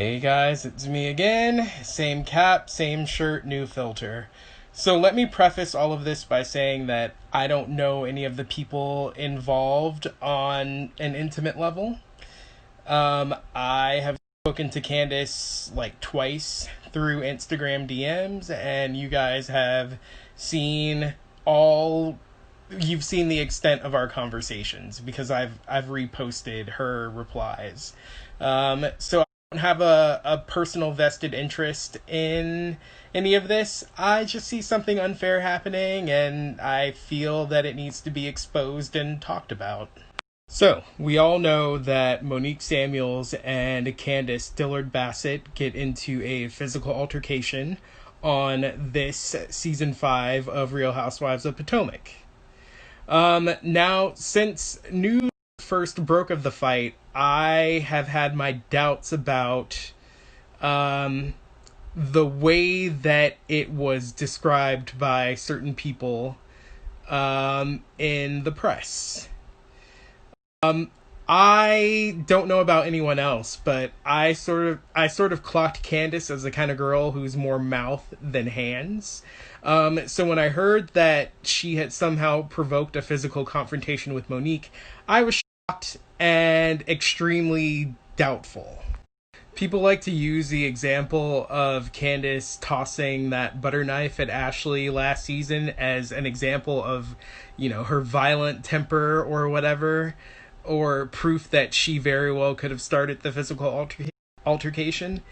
Hey guys, it's me again. Same cap, same shirt, new filter. So let me preface all of this by saying that I don't know any of the people involved on an intimate level. I have spoken to Candiace like twice through Instagram DMs, and you guys have seen all you've seen the extent of our conversations because I've reposted her replies. So I don't have a personal vested interest in any of this. I just see something unfair happening and I feel that it needs to be exposed and talked about. So, we all know that Monique Samuels and Candiace Dillard Bassett get into a physical altercation on this season 5 of Real Housewives of Potomac. Now, since news first broke of the fight, I have had my doubts about the way that it was described by certain people in the press. I don't know about anyone else, but I sort of clocked Candiace as the kind of girl who's more mouth than hands. So when I heard that she had somehow provoked a physical confrontation with Monique, I was shocked and extremely doubtful. People like to use the example of Candiace tossing that butter knife at Ashley last season as an example of, her violent temper or whatever, or proof that she very well could have started the physical altercation.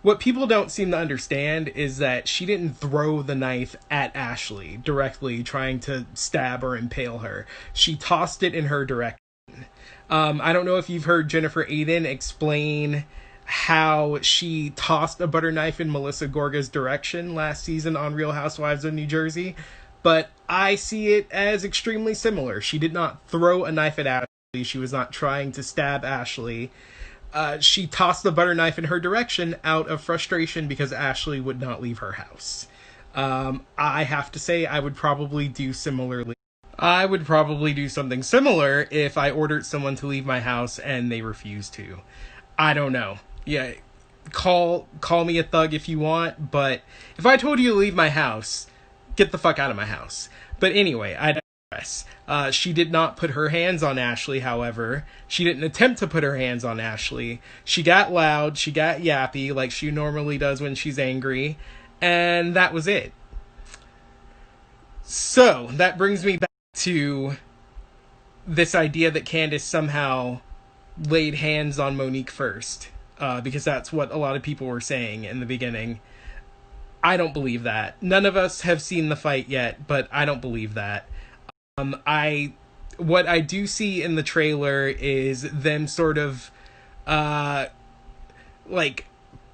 What people don't seem to understand is that she didn't throw the knife at Ashley directly, trying to stab or impale her. She tossed it in her direction. I don't know if you've heard Jennifer Aiden explain how she tossed a butter knife in Melissa Gorga's direction last season on Real Housewives of New Jersey, but I see it as extremely similar. She did not throw a knife at Ashley. She was not trying to stab Ashley. She tossed the butter knife in her direction out of frustration because Ashley would not leave her house. I have to say I would probably do similarly. I would probably do something similar if I ordered someone to leave my house and they refused to. I don't know. Yeah, call me a thug if you want, but if I told you to leave my house, get the fuck out of my house. But anyway, I digress. She did not put her hands on Ashley, however. She didn't attempt to put her hands on Ashley. She got loud, she got yappy, like she normally does when she's angry, and that was it. So, that brings me back to this idea that Candiace somehow laid hands on Monique first, because that's what a lot of people were saying in the beginning. I don't believe that. None of us have seen the fight yet, but I don't believe that. What I do see in the trailer is them sort of,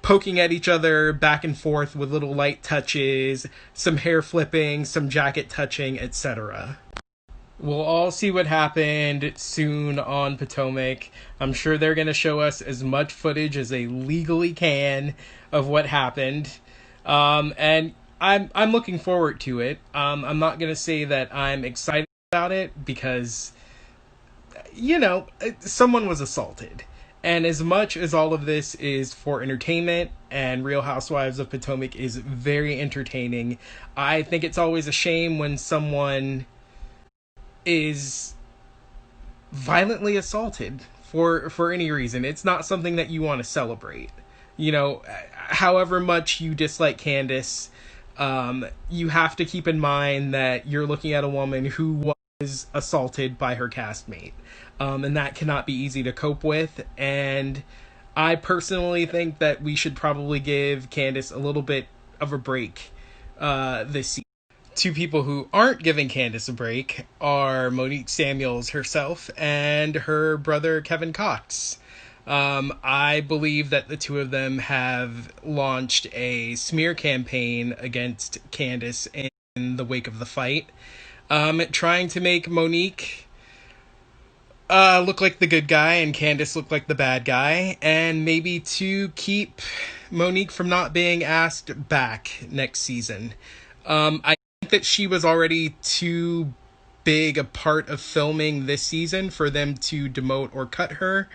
poking at each other back and forth with little light touches, some hair flipping, some jacket touching, etc. We'll all see what happened soon on Potomac. I'm sure they're going to show us as much footage as they legally can of what happened. And I'm looking forward to it. I'm not going to say that I'm excited about it because, someone was assaulted. And as much as all of this is for entertainment, and Real Housewives of Potomac is very entertaining, I think it's always a shame when someone is violently assaulted for any reason. It's not something that you want to celebrate. However much you dislike Candiace, you have to keep in mind that you're looking at a woman who was assaulted by her castmate. And that cannot be easy to cope with. And I personally think that we should probably give Candiace a little bit of a break this season. Two people who aren't giving Candiace a break are Monique Samuels herself and her brother Kevin Cox. I believe that the two of them have launched a smear campaign against Candiace in the wake of the fight, trying to make Monique look like the good guy and Candiace look like the bad guy, and maybe to keep Monique from not being asked back next season. I think that she was already too big a part of filming this season for them to demote or cut her.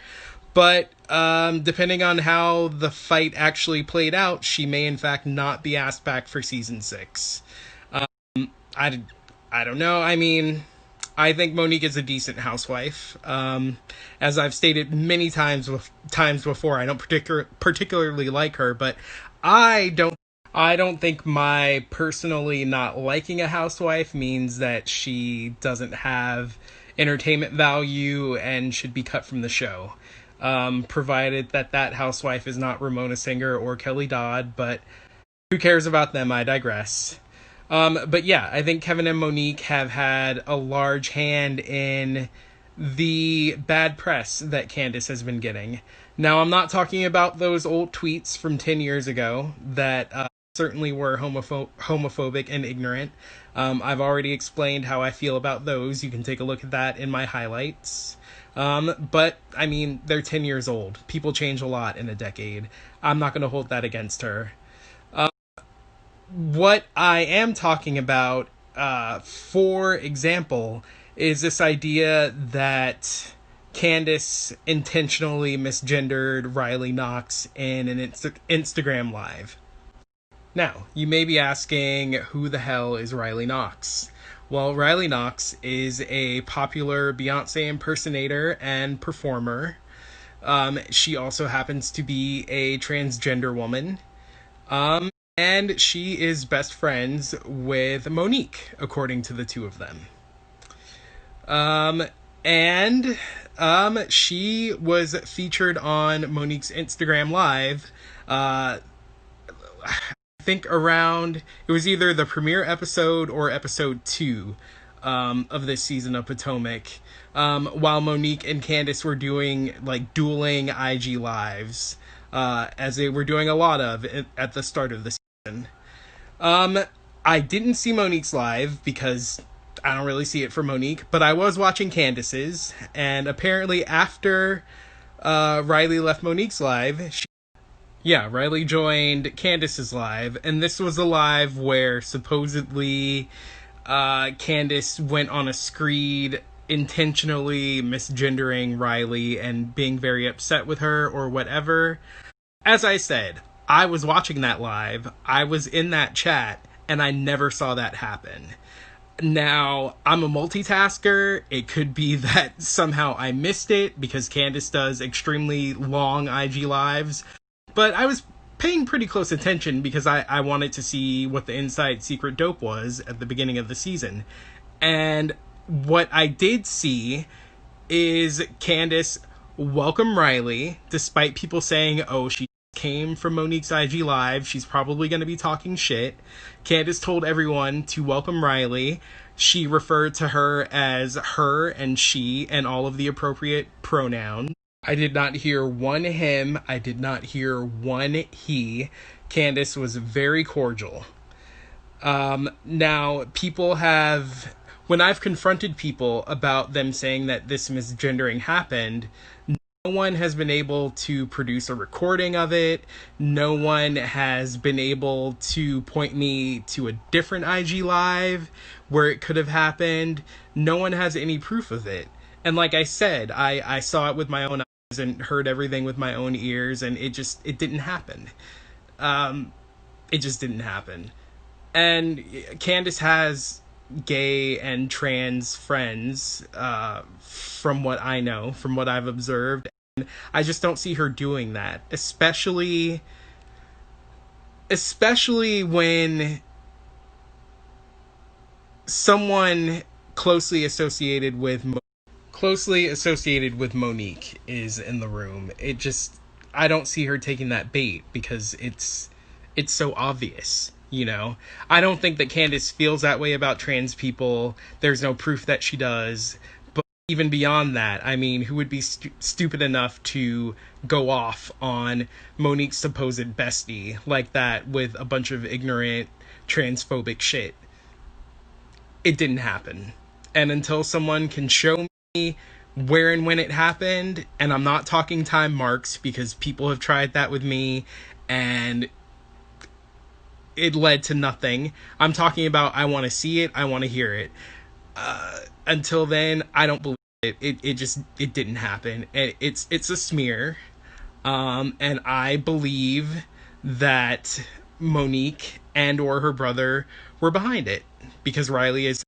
But depending on how the fight actually played out, she may in fact not be asked back for season 6. I, I don't know. I mean, I think Monique is a decent housewife. As I've stated many times before, I don't particularly like her, but I don't think my personally not liking a housewife means that she doesn't have entertainment value and should be cut from the show. Provided that housewife is not Ramona Singer or Kelly Dodd, but who cares about them? I digress. But yeah, I think Kevin and Monique have had a large hand in the bad press that Candiace has been getting. Now, I'm not talking about those old tweets from 10 years ago that certainly were homophobic and ignorant. I've already explained how I feel about those. You can take a look at that in my highlights. But, I mean, they're 10 years old. People change a lot in a decade. I'm not going to hold that against her. What I am talking about, for example, is this idea that Candiace intentionally misgendered Riley Knox in an Instagram Live. Now, you may be asking, who the hell is Riley Knox? Well, Riley Knox is a popular Beyonce impersonator and performer. She also happens to be a transgender woman. And she is best friends with Monique, according to the two of them. She was featured on Monique's Instagram Live, I think it was either the premiere episode or episode 2 of this season of Potomac, while Monique and Candiace were doing like dueling IG lives, as they were doing a lot of at the start of the season. I didn't see Monique's live because I don't really see it for Monique, but I was watching Candiace's, and apparently after Riley left Monique's live, Riley joined Candiace's live, and this was a live where supposedly Candiace went on a screed intentionally misgendering Riley and being very upset with her or whatever. As I said, I was watching that live, I was in that chat, and I never saw that happen. Now, I'm a multitasker. It could be that somehow I missed it because Candiace does extremely long IG lives, but I was paying pretty close attention because I wanted to see what the inside secret dope was at the beginning of the season. And what I did see is Candiace welcome Riley, despite people saying, oh, she came from Monique's IG Live, she's probably going to be talking shit. Candiace told everyone to welcome Riley. She referred to her as her and she and all of the appropriate pronouns. I did not hear one him. I did not hear one he. Candiace was very cordial. Now, when I've confronted people about them saying that this misgendering happened, no one has been able to produce a recording of it. No one has been able to point me to a different IG Live where it could have happened. No one has any proof of it. And like I said, I saw it with my own eyes and heard everything with my own ears, and it didn't happen. It just didn't happen. And Candiace has gay and trans friends, from what I know, from what I've observed. And I just don't see her doing that, especially when someone closely associated with Monique is in the room. I don't see her taking that bait because it's so obvious. You know, I don't think that Candiace feels that way about trans people. There's no proof that she does. But even beyond that, I mean, who would be stupid enough to go off on Monique's supposed bestie like that with a bunch of ignorant transphobic shit? It didn't happen. And until someone can show me where and when it happened, and I'm not talking time marks because people have tried that with me and it led to nothing. I'm talking about I want to see it, I want to hear it. Until then, I don't believe it. It didn't happen. And it's a smear. And I believe that Monique and or her brother were behind it because Riley is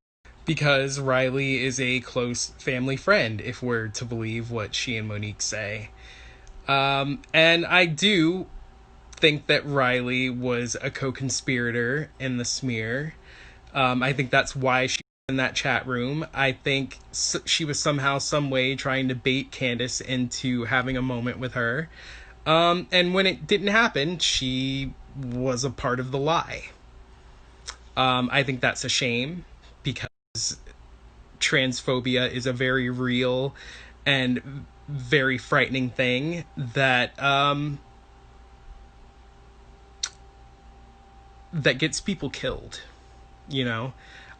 a close family friend, if we're to believe what she and Monique say. And I do think that Riley was a co-conspirator in the smear. I think that's why she was in that chat room. I think she was somehow, some way trying to bait Candiace into having a moment with her. And when it didn't happen, she was a part of the lie. I think that's a shame because transphobia is a very real and very frightening thing that that gets people killed. You know,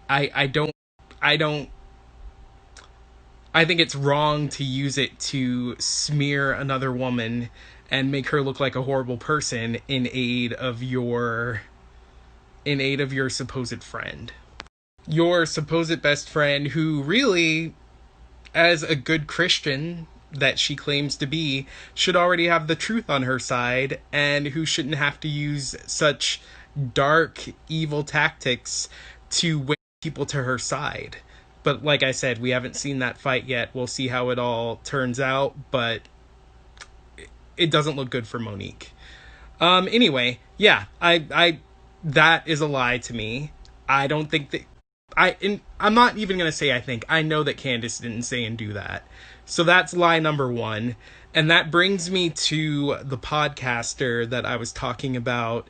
I don't I think it's wrong to use it to smear another woman and make her look like a horrible person in aid of your supposed friend. Your supposed best friend who really, as a good Christian that she claims to be, should already have the truth on her side and who shouldn't have to use such dark, evil tactics to win people to her side. But like I said, we haven't seen that fight yet. We'll see how it all turns out, but it doesn't look good for Monique. Anyway, yeah, I that is a lie to me. I don't think that I'm not even going to say I think. I know that Candiace didn't say and do that. So that's lie number one. And that brings me to the podcaster that I was talking about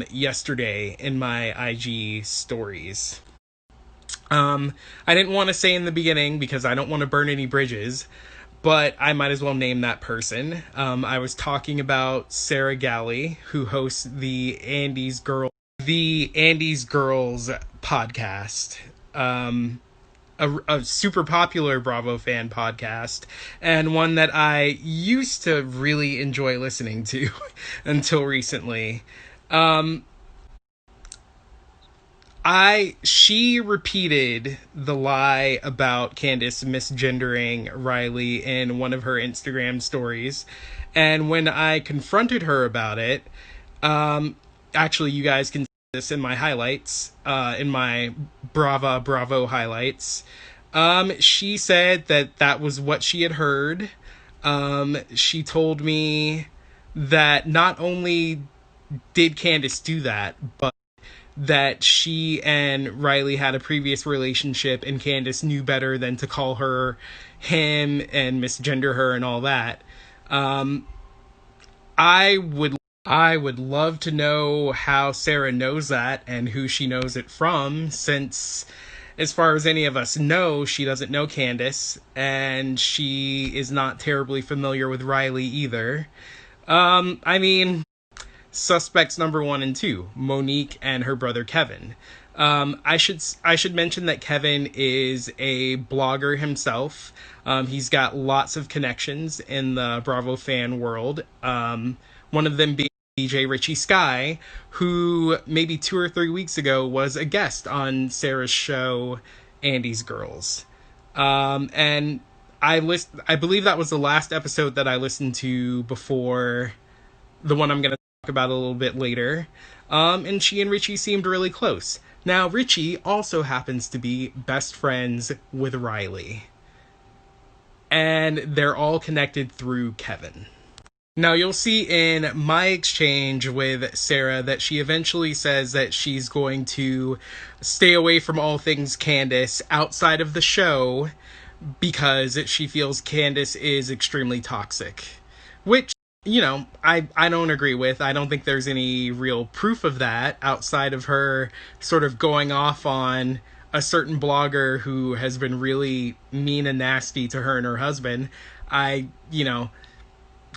yesterday in my IG stories. I didn't want to say in the beginning because I don't want to burn any bridges, but I might as well name that person. I was talking about Sarah Galley, who hosts the Andy's Girls podcast. A super popular Bravo fan podcast, and one that I used to really enjoy listening to until recently. She repeated the lie about Candiace misgendering Riley in one of her Instagram stories, and when I confronted her about it, actually you guys can see this in my highlights, in my Bravo highlights. She said that was what she had heard. She told me that not only did Candiace do that, but that she and Riley had a previous relationship and Candiace knew better than to call her him and misgender her and all that. I would love to know how Sarah knows that and who she knows it from, since as far as any of us know, she doesn't know Candiace and she is not terribly familiar with Riley either. I mean, suspects number 1 and 2, Monique and her brother Kevin. I should mention that Kevin is a blogger himself. He's got lots of connections in the Bravo fan world. One of them being DJ Richie Sky, who maybe 2 or 3 weeks ago was a guest on Sarah's show, Andy's Girls. And I believe that was the last episode that I listened to before the one I'm going to talk about a little bit later. And she and Richie seemed really close. Now, Richie also happens to be best friends with Riley. And they're all connected through Kevin. Now, you'll see in my exchange with Sarah that she eventually says that she's going to stay away from all things Candiace outside of the show because she feels Candiace is extremely toxic. Which, you know, I don't agree with. I don't think there's any real proof of that outside of her sort of going off on a certain blogger who has been really mean and nasty to her and her husband.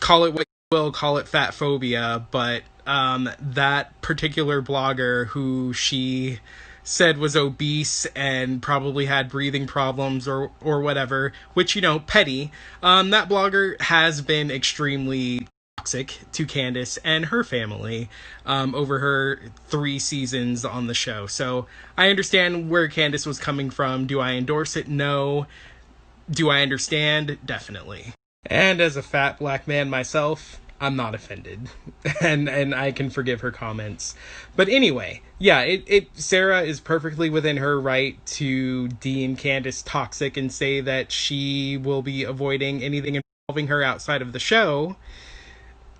Call it what you will, call it fat phobia, but that particular blogger who she said was obese and probably had breathing problems or whatever, which, petty, that blogger has been extremely toxic to Candiace and her family over her 3 seasons on the show. So I understand where Candiace was coming from. Do I endorse it? No. Do I understand? Definitely. And as a fat black man myself, I'm not offended. and I can forgive her comments. But anyway, yeah, Sarah is perfectly within her right to deem Candiace toxic and say that she will be avoiding anything involving her outside of the show.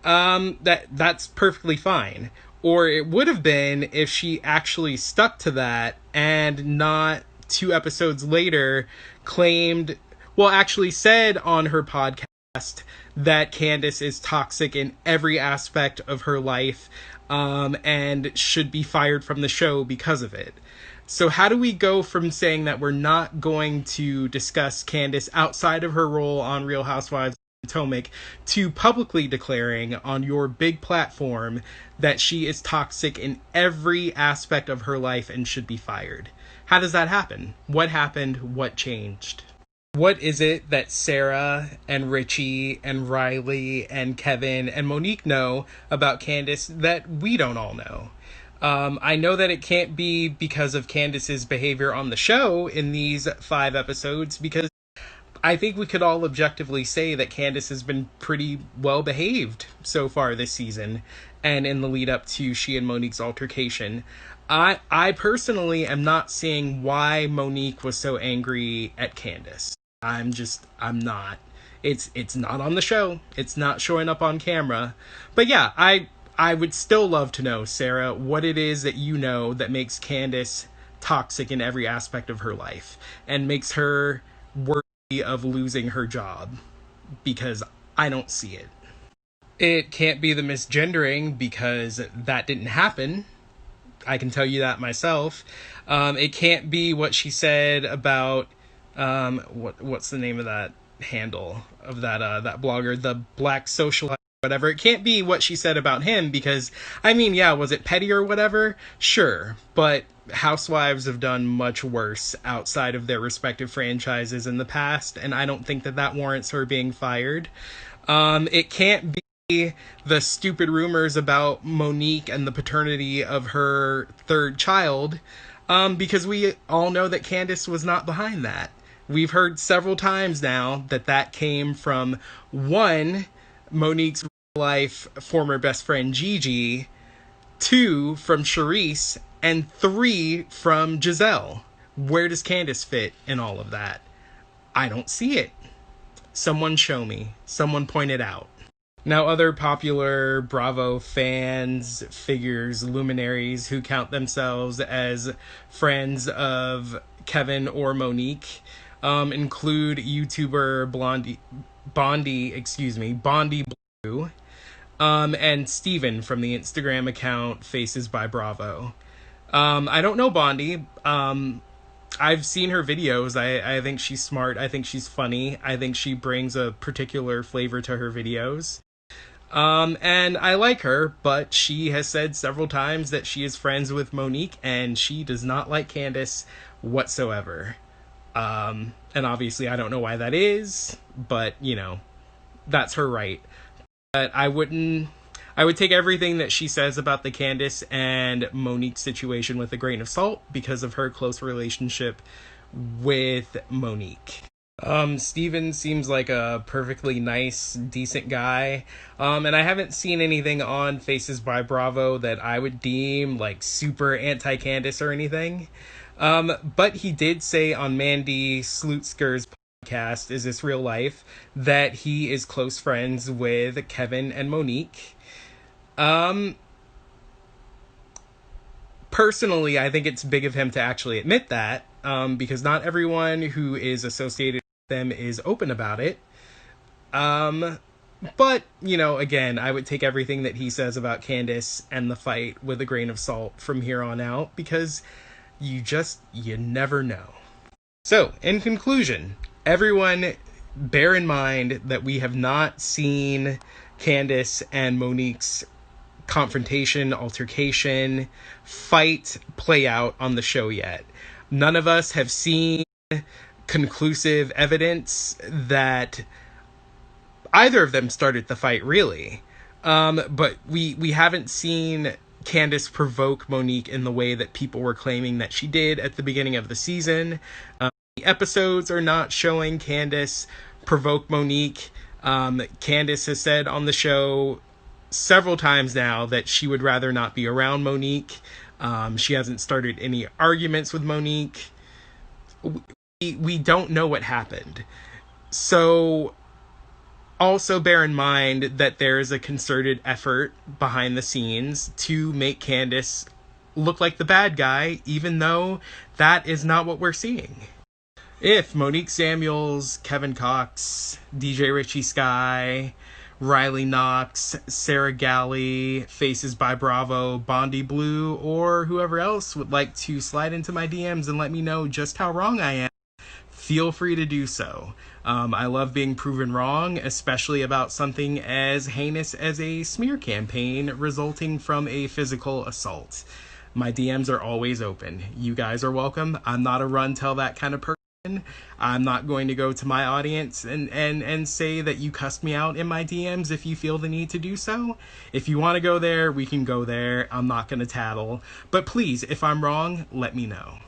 That's perfectly fine. Or it would have been if she actually stuck to that and not 2 episodes later actually said on her podcast that Candiace is toxic in every aspect of her life, and should be fired from the show because of it. So how do we go from saying that we're not going to discuss Candiace outside of her role on Real Housewives of Potomac to publicly declaring on your big platform that she is toxic in every aspect of her life and should be fired? How does that happen? What happened? What changed? What is it that Sarah and Richie and Riley and Kevin and Monique know about Candiace that we don't all know? I know that it can't be because of Candiace's behavior on the show in these 5 episodes, because I think we could all objectively say that Candiace has been pretty well behaved so far this season and in the lead up to she and Monique's altercation. I personally am not seeing why Monique was so angry at Candiace. I'm not. It's not on the show. It's not showing up on camera. But yeah, I would still love to know, Sarah, what it is that you know that makes Candiace toxic in every aspect of her life and makes her worthy of losing her job, because I don't see it. It can't be the misgendering, because that didn't happen. I can tell you that myself. It can't be what she said about what's the name of that handle of that blogger, the Black Socialite, whatever. It can't be what she said about him, because was it petty or whatever? Sure, but housewives have done much worse outside of their respective franchises in the past, and I don't think that warrants her being fired. It can't be the stupid rumors about Monique and the paternity of her 3rd child, because we all know that Candiace was not behind that. We've heard several times now that came from 1, Monique's real life former best friend Gigi, 2, from Charisse, and 3, from Giselle. Where does Candiace fit in all of that? I don't see it. Someone show me. Someone point it out. Now, other popular Bravo fans, figures, luminaries who count themselves as friends of Kevin or Monique include YouTuber Bondi Blue, and Steven from the Instagram account Faces by Bravo. I don't know Bondi. I've seen her videos. I think she's smart. I think she's funny. I think she brings a particular flavor to her videos. And I like her, but she has said several times that she is friends with Monique, and she does not like Candiace whatsoever. And obviously I don't know why that is, but, that's her right. But I would take everything that she says about the Candiace and Monique situation with a grain of salt because of her close relationship with Monique. Steven seems like a perfectly nice, decent guy. And I haven't seen anything on Faces by Bravo that I would deem like super anti-Candiace or anything. But he did say on Mandy Slutsker's podcast, Is This Real Life?, that he is close friends with Kevin and Monique. Personally, I think it's big of him to actually admit that, because not everyone who is associated with them is open about it. But, again, I would take everything that he says about Candiace and the fight with a grain of salt from here on out, because you never know. So, in conclusion, everyone bear in mind that we have not seen Candiace and Monique's confrontation, altercation, fight play out on the show yet. None of us have seen conclusive evidence that either of them started the fight, really. But we haven't seen Candiace provoke Monique in the way that people were claiming that she did at the beginning of the season. The episodes are not showing Candiace provoke Monique. Candiace has said on the show several times now that she would rather not be around Monique. She hasn't started any arguments with Monique. We don't know what happened. So also bear in mind that there is a concerted effort behind the scenes to make Candiace look like the bad guy, even though that is not what we're seeing. If Monique Samuels, Kevin Cox, DJ Richie Sky, Riley Knox, Sarah Galley, Faces by Bravo, Bondi Blue, or whoever else would like to slide into my DMs and let me know just how wrong I am, feel free to do so. I love being proven wrong, especially about something as heinous as a smear campaign resulting from a physical assault. My DMs are always open. You guys are welcome. I'm not a run tell that kind of person. I'm not going to go to my audience and say that you cussed me out in my DMs if you feel the need to do so. If you want to go there, we can go there. I'm not going to tattle. But please, if I'm wrong, let me know.